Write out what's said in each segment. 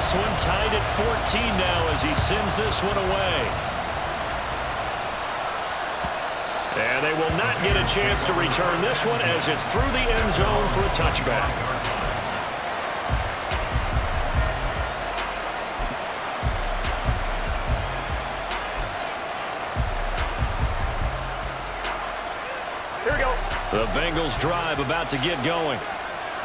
this one tied at 14 now as he sends this one away. And they will not get a chance to return this one as it's through the end zone for a touchback. Here we go. The Bengals drive about to get going.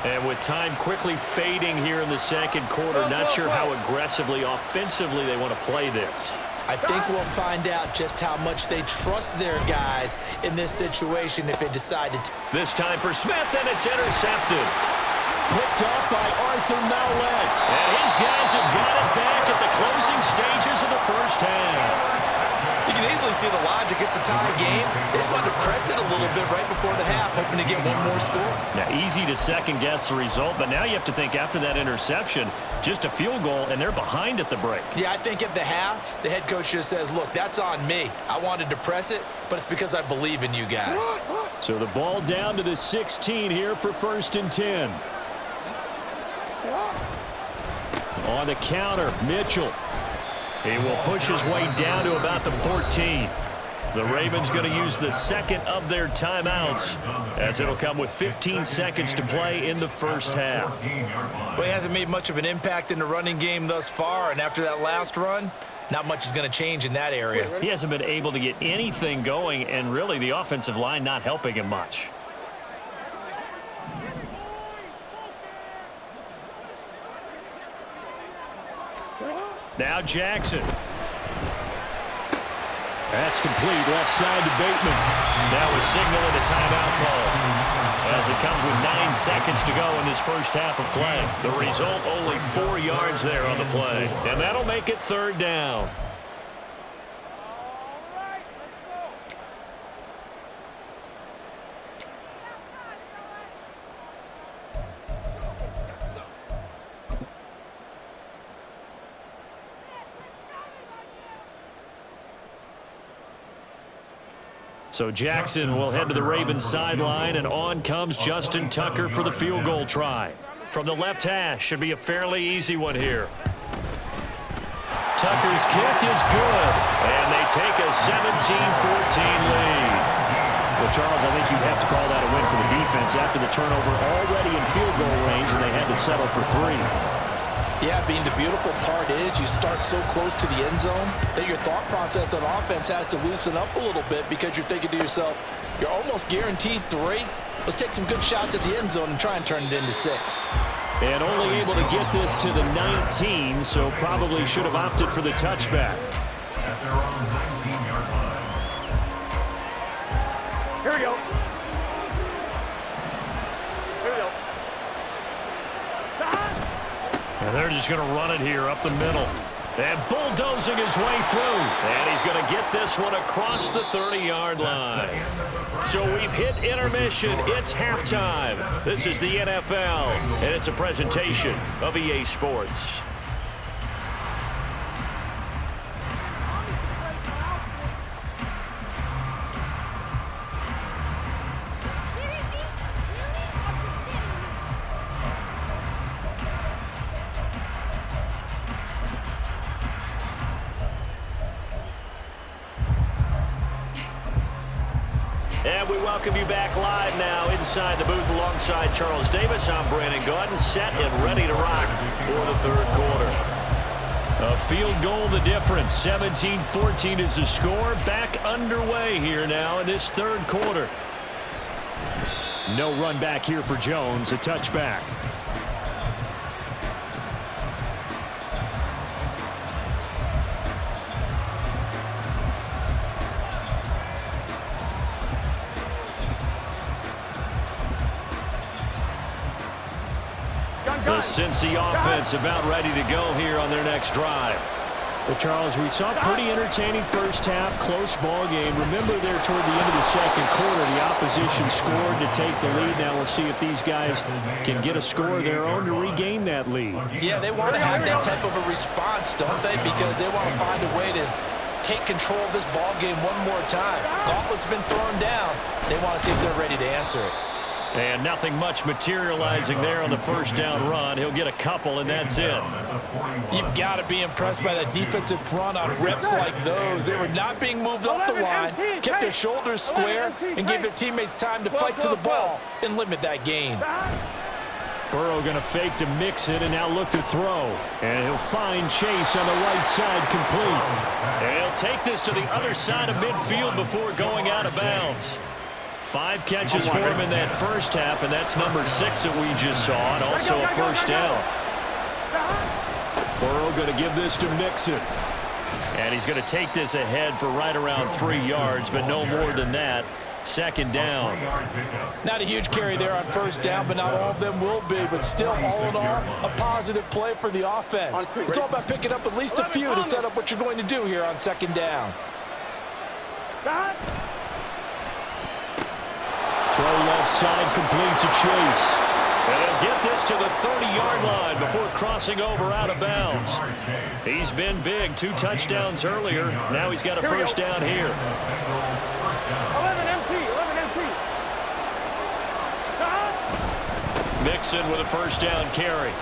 And with time quickly fading here in the second quarter, not sure how aggressively, offensively they want to play this. I think we'll find out just how much they trust their guys in this situation if they decide to. This time for Smith, and it's intercepted. Picked up by Arthur Maulet. And his guys have got it back at the closing stages of the first half. You can easily see the logic. It's a tie game. They just wanted to press it a little bit right before the half, hoping to get one more score. Now, easy to second-guess the result, but now you have to think after that interception, just a field goal, and they're behind at the break. Yeah, I think at the half, the head coach just says, look, that's on me. I wanted to press it, but it's because I believe in you guys. So the ball down to the 16 here for 1st and 10. On the counter, Mitchell. He will push his way down to about the 14. The Ravens going to use the second of their timeouts as it'll come with 15 seconds to play in the first half. Well, he hasn't made much of an impact in the running game thus far, and after that last run, not much is going to change in that area. He hasn't been able to get anything going, and really the offensive line not helping him much. Now Jackson. That's complete. Left side to Bateman. Now we're signaling a timeout call as it comes with 9 seconds to go in this first half of play. The result, only 4 yards there on the play. And that'll make it 3rd down. So Jackson will head to the Ravens sideline, and on comes Justin Tucker for the field goal try. From the left hash, should be a fairly easy one here. Tucker's kick is good, and they take a 17-14 lead. Well, Charles, I think you'd have to call that a win for the defense after the turnover already in field goal range, and they had to settle for 3. Yeah, Bean, the beautiful part is you start so close to the end zone that your thought process on offense has to loosen up a little bit because you're thinking to yourself, you're almost guaranteed 3. Let's take some good shots at the end zone and try and turn it into 6. And only able to get this to the 19, so probably should have opted for the touchback. Here we go. And they're just going to run it here up the middle. And bulldozing his way through. And he's going to get this one across the 30-yard line. So we've hit intermission. It's halftime. This is the NFL, and it's a presentation of EA Sports. And we welcome you back live now inside the booth alongside Charles Davis. I'm Brandon Gaudin, set and ready to rock for the 3rd quarter. A field goal the difference. 17-14 is the score. Back underway here now in this 3rd quarter. No run back here for Jones. A touchback. The Cincy offense about ready to go here on their next drive. Well, Charles, we saw a pretty entertaining first half, close ball game. Remember there toward the end of the second quarter, the opposition scored to take the lead. Now we'll see if these guys can get a score of their own to regain that lead. Yeah, they want to have that type of a response, don't they? Because they want to find a way to take control of this ball game one more time. Gauntlet's been thrown down. They want to see if they're ready to answer it. And nothing much materializing there on the first down run. He'll get a couple, and that's it. You've got to be impressed by that defensive front on rips like those. They were not being moved off the line, kept their shoulders square, and gave their teammates time to fight to the ball and limit that gain. Burrow going to fake to mix it and now look to throw. And he'll find Chase on the right side complete. And he'll take this to the other side of midfield before going out of bounds. 5 catches for him in that first half, and that's number 6 that we just saw, and also a first down. Burrow going to give this to Mixon. And he's going to take this ahead for right around 3 yards, but no more than that. Second down. Not a huge carry there on first down, but not all of them will be. But still, all in all, a positive play for the offense. It's all about picking up at least a few to set up what you're going to do here on second down. Throw left side complete to Chase. And he'll get this to the 30-yard line before crossing over out of bounds. He's been big. 2 touchdowns earlier. Now he's got a first down here. 11 MT. Mixon with a first down carry.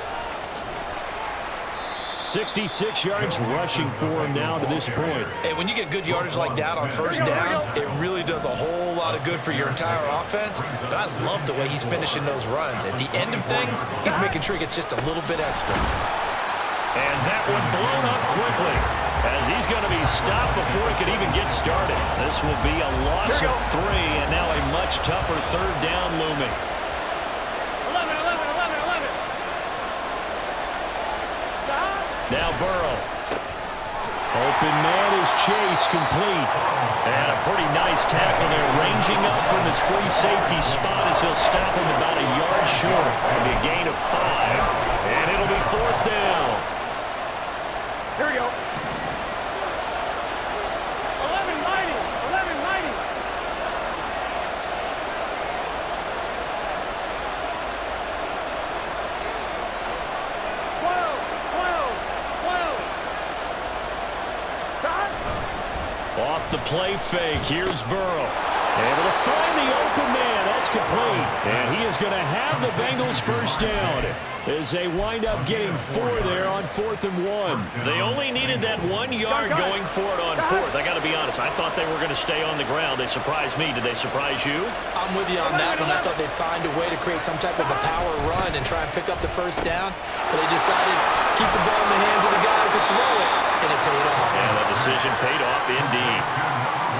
66 yards rushing for him now to this point. And when you get good yardage like that on first down, it really does a whole lot of good for your entire offense. But I love the way he's finishing those runs. At the end of things, he's making sure he gets just a little bit extra. And that one blown up quickly as he's going to be stopped before he could even get started. This will be a loss of 3 and now a much tougher third down looming. 11. Now Burrow. Open man is Chase, complete. And a pretty nice tackle there, ranging up from his free safety spot as he'll stop him about a yard short. It'll be a gain of 5, and it'll be fourth down. Here we go. 11-90. 12. Off the play fake, here's Burrow. Able to find the open man. That's complete. And he is going to have the Bengals first down as they wind up getting 4 there on 4th and 1. They only needed that 1 yard going for it on 4th. I got to be honest, I thought they were going to stay on the ground. They surprised me. Did they surprise you? I'm with you on that one. I thought they'd find a way to create some type of a power run and try and pick up the first down. But they decided to keep the ball in the hands of the guy who could throw it, and it paid off. And the decision paid off indeed.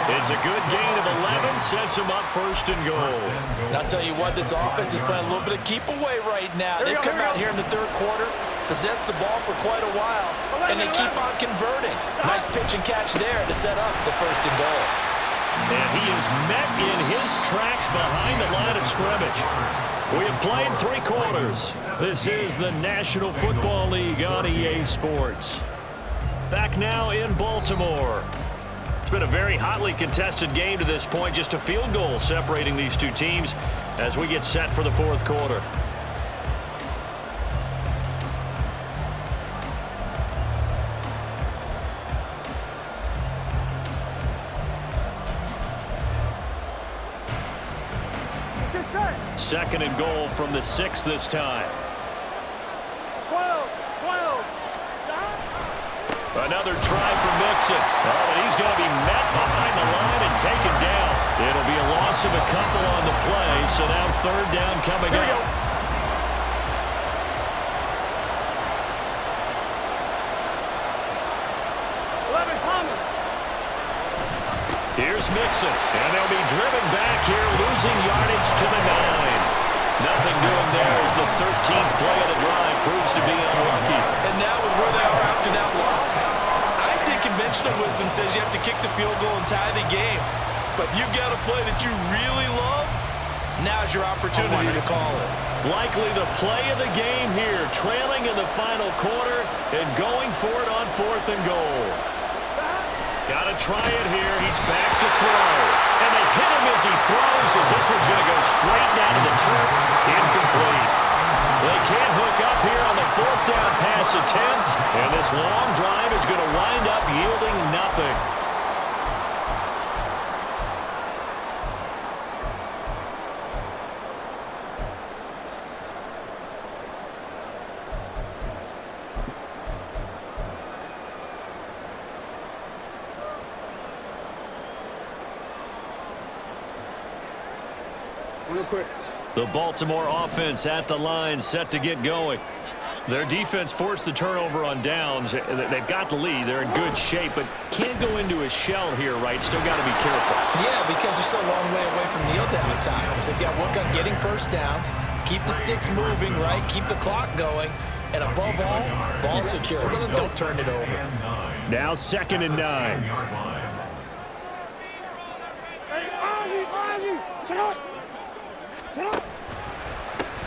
It's a good gain of 11, sets him up 1st and goal. And I'll tell you what, this offense is playing a little bit of keep away right now. They've come out here in the 3rd quarter, possessed the ball for quite a while, and they keep on converting. Nice pitch and catch there to set up the 1st and goal. And he is met in his tracks behind the line of scrimmage. We have played 3 quarters. This is the National Football League on EA Sports. Back now in Baltimore. It's been a very hotly contested game to this point. Just a field goal separating these 2 teams as we get set for the 4th quarter. Second and goal from the 6 this time. 12. Another try for Mixon. Oh, and he's going to be met behind the line and taken down. It'll be a loss of a couple on the play, so now 3rd down coming up. Here's Mixon, and they'll be driven back here, losing yardage to the 9. Nothing doing there as the 13th play of the drive proves to be unlucky. And now with where they are after that loss, I think conventional wisdom says you have to kick the field goal and tie the game. But if you've got a play that you really love, now's your opportunity to call it. Likely the play of the game here, trailing in the final quarter and going for it on 4th and goal. Got to try it here. He's back to throw. And they hit him as he throws, as this one's going to go straight down to the turf. Incomplete. They can't hook up here on the 4th down pass attempt. And this long drive is going to wind up yielding nothing. Real quick. The Baltimore offense at the line, set to get going. Their defense forced the turnover on downs. They've got the lead. They're in good shape, but can't go into a shell here, right? Still got to be careful. Yeah, because they're so a long way away from kneel down times. They've got to work on getting first downs, keep the sticks moving, right? Keep the clock going, and above all, ball security. Don't turn it over. Now 2nd and 9.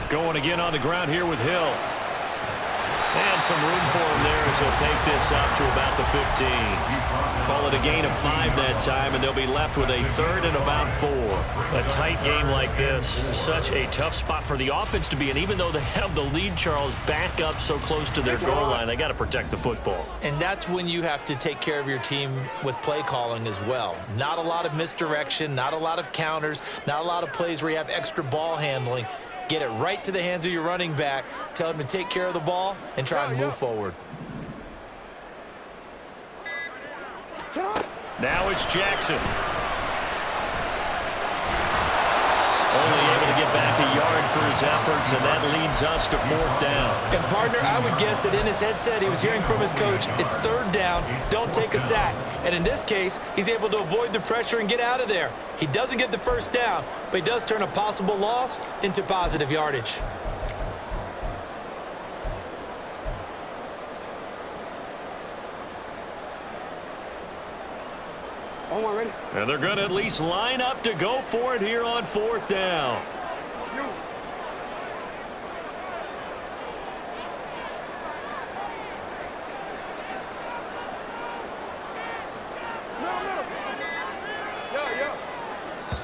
Going again on the ground here with Hill. And some room for him there as he'll take this up to about the 15. Call it a gain of 5 that time, and they'll be left with a 3rd and about 4. A tight game like this, such a tough spot for the offense to be in. Even though they have the lead, Charles, back up so close to their goal line, they got to protect the football. And that's when you have to take care of your team with play calling as well. Not a lot of misdirection, not a lot of counters, not a lot of plays where you have extra ball handling. Get it right to the hands of your running back. Tell him to take care of the ball and try and move forward. Now it's Jackson. Only able to get back a yard for his efforts, and that leads us to 4th down. And, partner, I would guess that in his headset he was hearing from his coach, it's 3rd down, don't take a sack. And in this case, he's able to avoid the pressure and get out of there. He doesn't get the first down, but he does turn a possible loss into positive yardage. And they're going to at least line up to go for it here on 4th down. Yeah.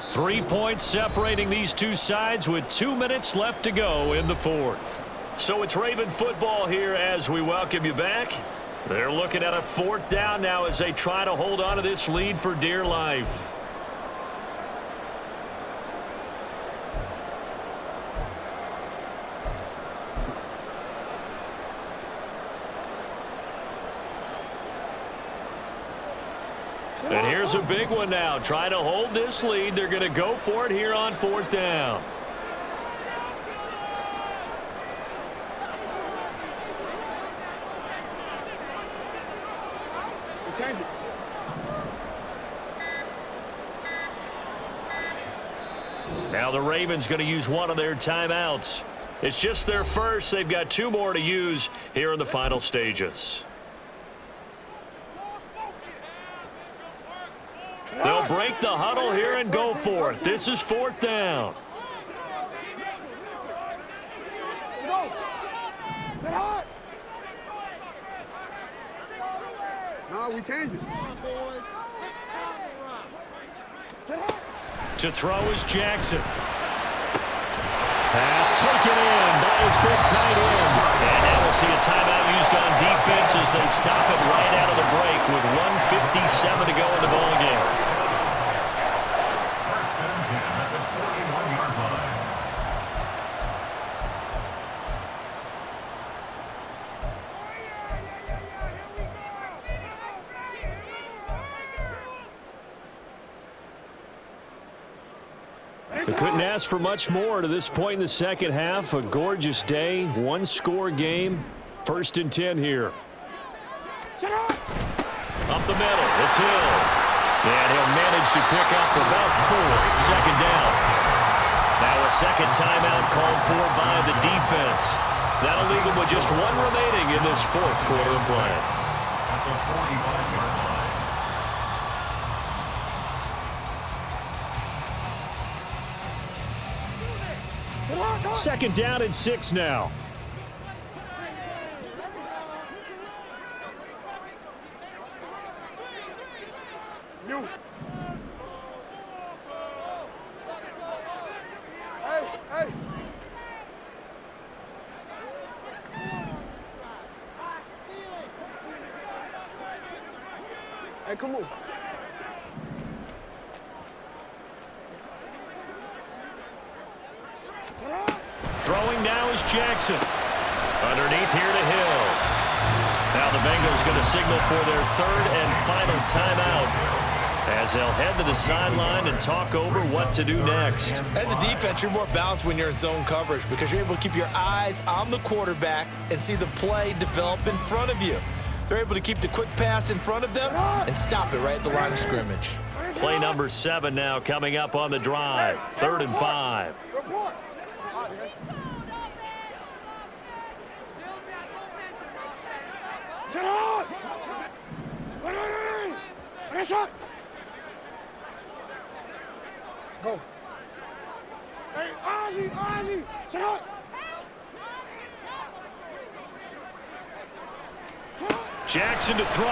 3 points separating these two sides with 2 minutes left to go in the 4th. So it's Raven football here as we welcome you back. They're looking at a 4th down now as they try to hold on to this lead for dear life. And here's a big one now. Trying to hold this lead. They're going to go for it here on 4th down. Now the Ravens going to use one of their timeouts. It's just their first. They've got 2 more to use here in the final stages. They'll break the huddle here and go for it. This is 4th down. No, we changed it. To throw is Jackson. Pass taken in by his big tight end. And now we'll see a timeout used on defense as they stop it right out of the break with 1:57 to go in the ball game. They couldn't ask for much more to this point in the second half. A gorgeous day, 1-score game. 1st and 10 here. Up the middle, it's Hill. And he'll manage to pick up about 4. It's 2nd down. Now a second timeout called for by the defense. That'll leave them with just 1 remaining in this 4th quarter of play. At the 45-yard line. 2nd down and 6 now. Hey. Hey, come on. Throwing now is Jackson. Underneath here to Hill. Now the Bengals going to signal for their 3rd and final timeout. as they'll head to the sideline and talk over what to do next. As a defense, you're more balanced when you're in zone coverage because you're able to keep your eyes on the quarterback and see the play develop in front of you. They're able to keep the quick pass in front of them and stop it right at the line of scrimmage. Play number 7 now coming up on the drive. 3rd and 5. Sit on! Shot! Go. Hey, Ozzy! Sit on! Jackson to throw.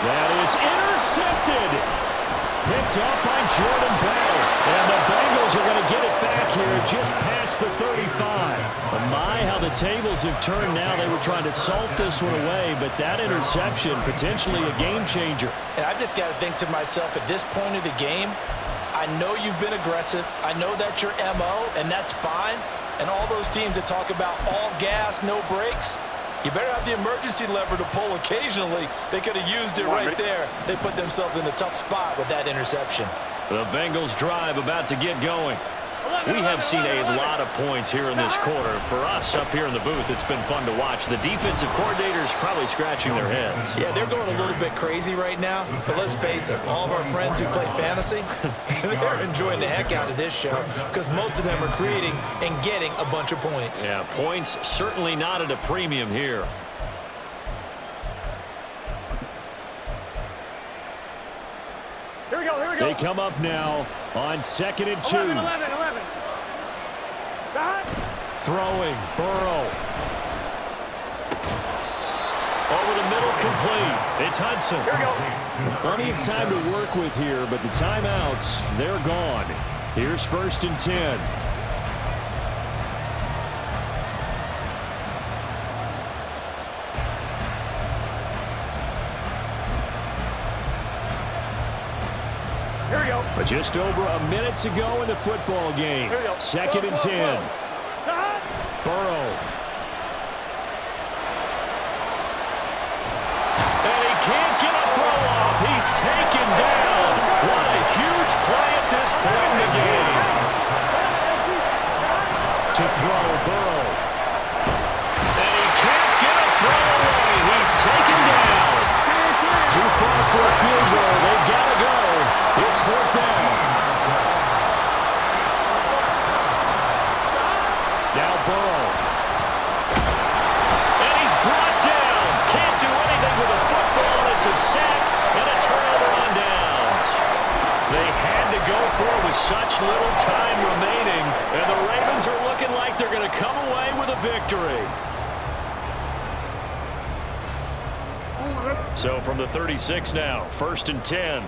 That is intercepted. Picked off by Jordan Battle. And the Bengals are going to get it back here just past the 35. My, how the tables have turned now. They were trying to salt this one away, but that interception, potentially a game changer. And I just got to think to myself, at this point of the game, I know you've been aggressive. I know that's your MO, and that's fine. And all those teams that talk about all gas, no brakes, you better have the emergency lever to pull occasionally. They could have used it right there. They put themselves in a tough spot with that interception. The Bengals drive about to get going. We have seen a lot of points here in this quarter. For us up here in the booth, it's been fun to watch. The defensive coordinators probably scratching their heads. Yeah, they're going a little bit crazy right now, but let's face it, all of our friends who play fantasy, they're enjoying the heck out of this show because most of them are creating and getting a bunch of points. Yeah, points certainly not at a premium here. Here we go. They come up now on 2nd and 2. 11. Throwing, Burrow. Over the middle, complete. It's Hudson. Here we go. Plenty of time to work with here, but the timeouts, they're gone. Here's 1st and 10. Here we go. But just over a minute to go in the football game. 2nd and 10. Burrow. And he can't get a throw off. He's taken down. What a huge play at this point in the game. To throw, Burrow. And he can't get a throw away. He's taken down. Too far for a field goal. They've got to go. It's 4th down. Now Burrow. And he's brought down. Can't do anything with a football. It's a sack and a turnover on downs. They had to go for it with such little time remaining. And the Ravens are looking like they're going to come away with a victory. So from the 36 now, 1st and 10.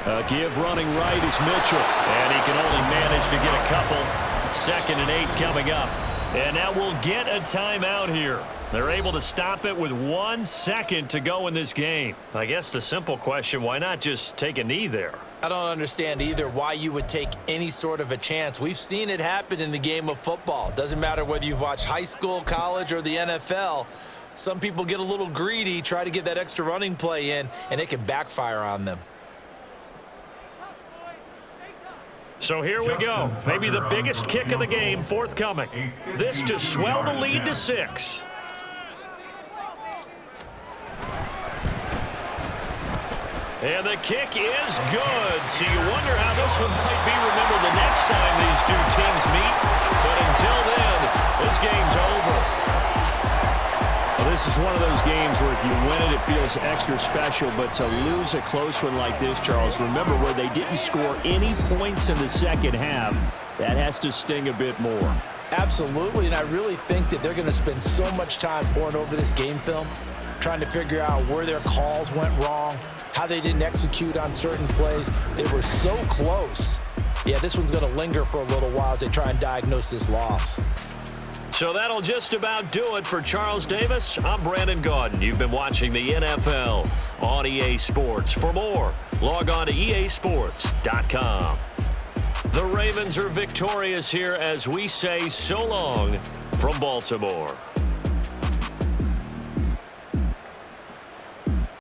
A give running right is Mitchell. And he can only manage to get a couple. 2nd and 8 coming up. And now we'll get a timeout here. They're able to stop it with 1 second to go in this game. I guess the simple question, why not just take a knee there? I don't understand either why you would take any sort of a chance. We've seen it happen in the game of football. Doesn't matter whether you've watched high school, college, or the NFL. Some people get a little greedy, try to get that extra running play in, and it can backfire on them. So here we go. Maybe the biggest kick of the game forthcoming. This to swell the lead to 6. And the kick is good. So you wonder how this one might be remembered the next time these two teams meet. But until then, this game's over. Well, this is one of those games where if you win it, it feels extra special. But to lose a close one like this, Charles, remember where they didn't score any points in the second half. That has to sting a bit more. Absolutely, and I really think that they're going to spend so much time poring over this game film, trying to figure out where their calls went wrong, how they didn't execute on certain plays. They were so close. Yeah, this one's going to linger for a little while as they try and diagnose this loss. So that'll just about do it for Charles Davis. I'm Brandon Gaudin. You've been watching the NFL on EA Sports. For more, log on to easports.com. The Ravens are victorious here as we say so long from Baltimore.